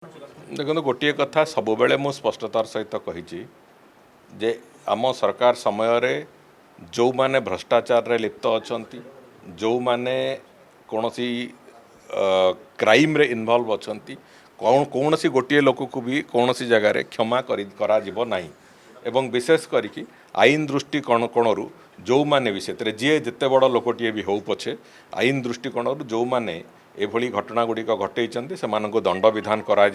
देखो गोटे कथा सब बेले मु स्पष्टतार सहित कही जे आम सरकार समय जो माने भ्रष्टाचार रे लिप्त अच्छा जो माने कौन सी क्राइम रे इन्वॉल्व अच्छा कौन सी गोटे लोक को भी कौन सी जगार क्षमा करा नहीं एवं विशेष करिकी आईन दृष्टिकोण जो माने भी से जी जिते बड़ लोकटे भी हो पछे आईन दृष्टिकोण जो माने एभली घटना गुड़िक घटे से दंड विधान करा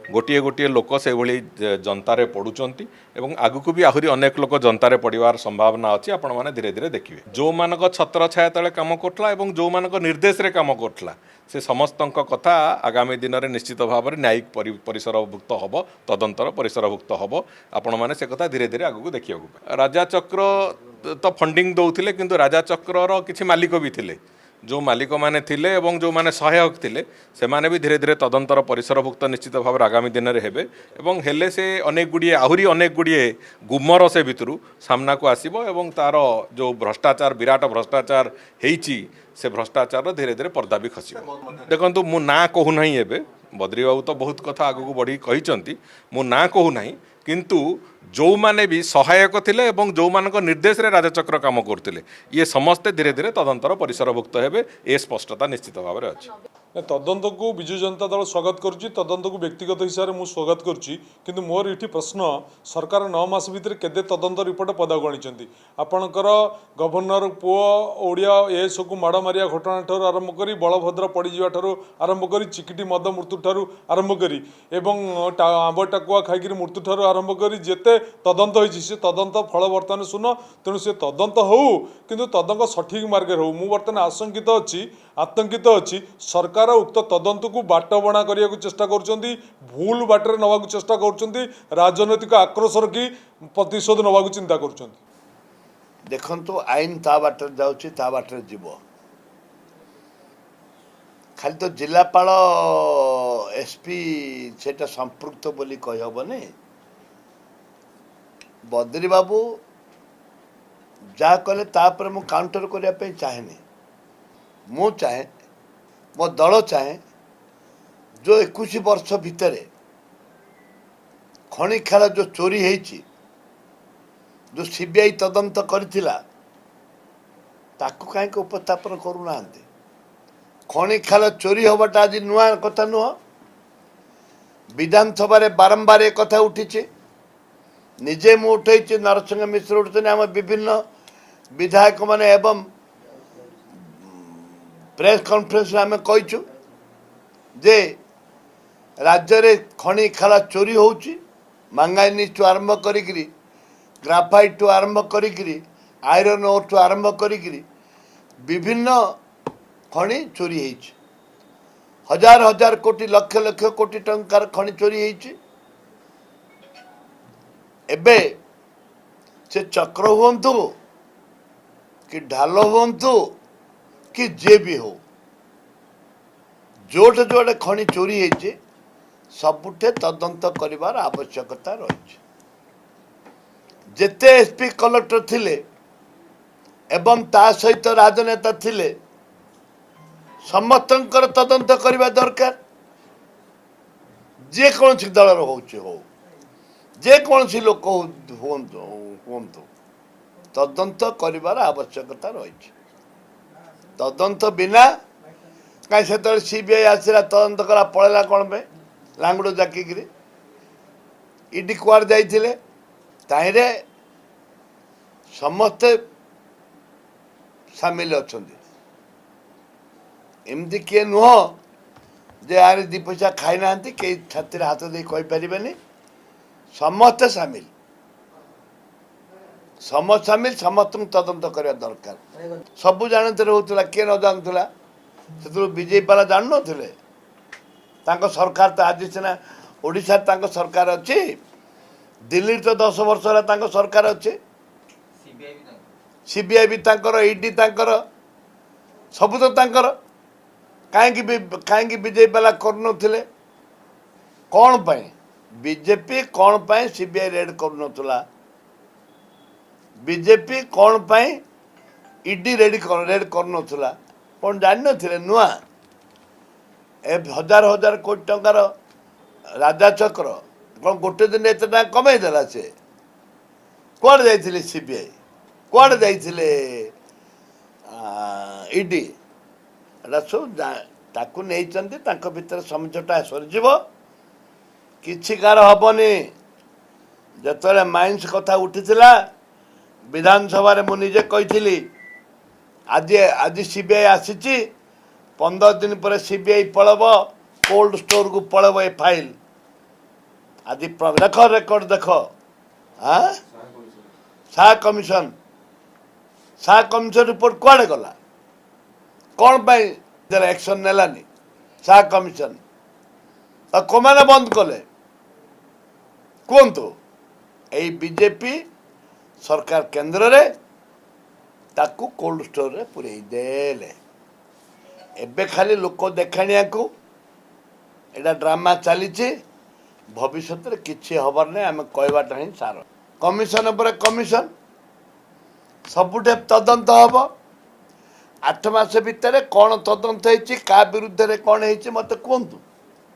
गोटे गोटे लोक से भली जनतार पड़ुंट एवं आगक भी आहरी अनेक लोक जनतार पड़ार संभावना अच्छी आपण मैंने धीरे धीरे देखिए जो मानक छत्र छाया तले कम करला एवं जो मानक निर्देश रे कम करला से समस्त कथा आगामी दिन में निश्चित भाव में न्यायिक परिसरभुक्त हम तदंतर परिसरभुक्त हम आपण मैंने से कथा धीरे धीरे आगक देखा राजा चक्र तो फंडिंग दौले किंतु राजा चक्र किसी मालिक भी थिले जो मालिक माने थिले एवं जो माने सहायक थिले से माने भी धीरे धीरे तदंतर परिसरभुक्त निश्चित भाव आगामी दिन में हेबे एवं हेले से अनेक गुड़िए आहरी अनेक गुड़िए गुमर से भितरु सामना को आसीबो एवं तार जो भ्रष्टाचार विराट भ्रष्टाचार हेइची से भ्रष्टाचार धीरे धीरे पर्दा भी खसिबो देखंतु मु ना कहू नहीं एबे बद्री बाबू तो बहुत कथा आगू बढ़ी कहिसंती मु ना कहू नहीं किंतु जो माने भी सहायक थिले एवं जो मानक निर्देश रे राजचक्र काम करथिले ये समस्ते धीरे धीरे तदंतर परिसरभुक्त हेबे ए स्पष्टता निश्चित भाव में अच्छी तदंत को विजु जनता दल स्वागत करुच्ची तदंत को व्यक्तिगत हिसाब से मुझे स्वागत करुच्ची किंतु मोर ये प्रश्न सरकार 9 मास भितर केते तदंत रिपोर्ट पदाक आनी आपणकर गवर्नर पुओ ओडिया एएस को माड़ मारिया घटना ठार आरंभ कर बलभद्र पड़जा ठार आरंभ कर चिकिटी मद मृत्यु ठार आरंभ कर आंब टाकुआ खाई मृत्यु ठार आरंभ कर जिते तदंत हो तदंत फल बर्तमान शून्य तेणु से तदंत हो किंतु तदंत सठिक मार्ग हो मु बर्तमान आशंकित अच्छी आतंकित अच्छी सरकार उक्त तदंत को बाटबणा करने को चेष्टा कर भूल बाटर नवा चेष्टा कर राजनैतिक आक्रोश रखी प्रतिशोध नवा चिंता कर देखो आईन ता बाटर जाऊँगी ता बाटर जीव खाली तो जिलापाल एसपी से संपृक्त बोली कहबनी बद्री बाबू जहाँ कले तापर मु काउंटर करने चाहेनी मु चाहे मो दल चाहे जो 21 वर्ष भितर खଣି खाल जो चोरी है जो सीबीआई तदंत करथिला ताकू कहीं उपस्थापन करूना खଣି खाल चोरी हबाटा आज नुआ कथा नुह विधानसभा बारंबार एक कथा उठी निजे मु उठे नरसिंह मिश्र उठते आम विभिन्न विधायक माने एवं प्रेस कॉन्फ्रेंस आम कहीचु जे राज्य रे खଣି खाला चोरी होउची मांगानी टू आरंभ करी ग्राफाइट टू आरंभ करी आयरन ओर टू आरंभ करी विभिन्न खଣି चोरी होइची हजार हजार कोटी लक्ष लक्ष कोटी टंकार खଣି चोरी होइची एबे से चक्र हुंतु कि ढाल हुंतु कि जे भी हो जोटे जोटे खଣି चोरी है सबुठे तदंत करिवार आवश्यकता रही जेते एसपी कलेक्टर थिले एवं ता सहित राजनेता थिले समस्तंकर तदंत करबा दरकार जे कौन सी दल हो जे कौन सी लोक हुंतु तदंत करिवार आवश्यकता रही तदंत बिना कहीं से सीबीआई आसला तदंत करा पड़ेला कौन पे लांगुड़ जाकिक इडी कुआर जाइए ताहिरे समस्ते सामिल अच्छा एमती किए नुह जे यार 2 पैसा खाई ना कई छाती हाथ दे कहीपर समस्ते सामिल समस्त तदंत करवा दरकार सबू जानते होता किए न जानूला से बीजेपी वाला जान नुले सरकार तो आज सीना ओडिशा सरकार अच्छी दिल्ली तो 10 वर्ष है सरकार अच्छे सीबीआई भी ईडी सब तो कहीं बीजेपी वाला कर कौन पाई बीजेपी कौन पाई सीबीआई रेड कर बीजेपी कौन पाई ईडी रेड कर कौन जान नुआ ए हजार हजार कोटी टंकार राजा चक्र कौन गोटे दिन एत कमाई देला से कुआड़े जाइथिले सीबीआई कुआड़े जाइथिले ईडी एटा सब ताकू नेइचंती तांको भितर समझौता सरजिव किछि कार हबनी जतरे माइंस कथा उठिथिला विधानसभा रे मु निजे कहिथिली आज आज सीबीआई आसीची 15 दिन पर सीबीआई पळब कोल्ड स्टोर को पळब ए फाइल आज देख रेकर्ड देख हाँ शाह कमिशन रिपोर्ट कुआड़े गला कौन पाई जरा एक्शन नेलानी शाह कमिशन कमाने बंद कले कहतु यही बीजेपी सरकार केंद्र रे ताकू कोल्ड स्टोर रे पुरई देले एबे खाली लोक देखाणिया को एटा ड्रामा चली भविष्य में किसी हबार नहीं आम कहवाटा ही सार कमिशन पर कमिशन सबुठे तदंत हम 8 मास भितर कौन तदंत हो विरुद्ध कौन हो मत कहतु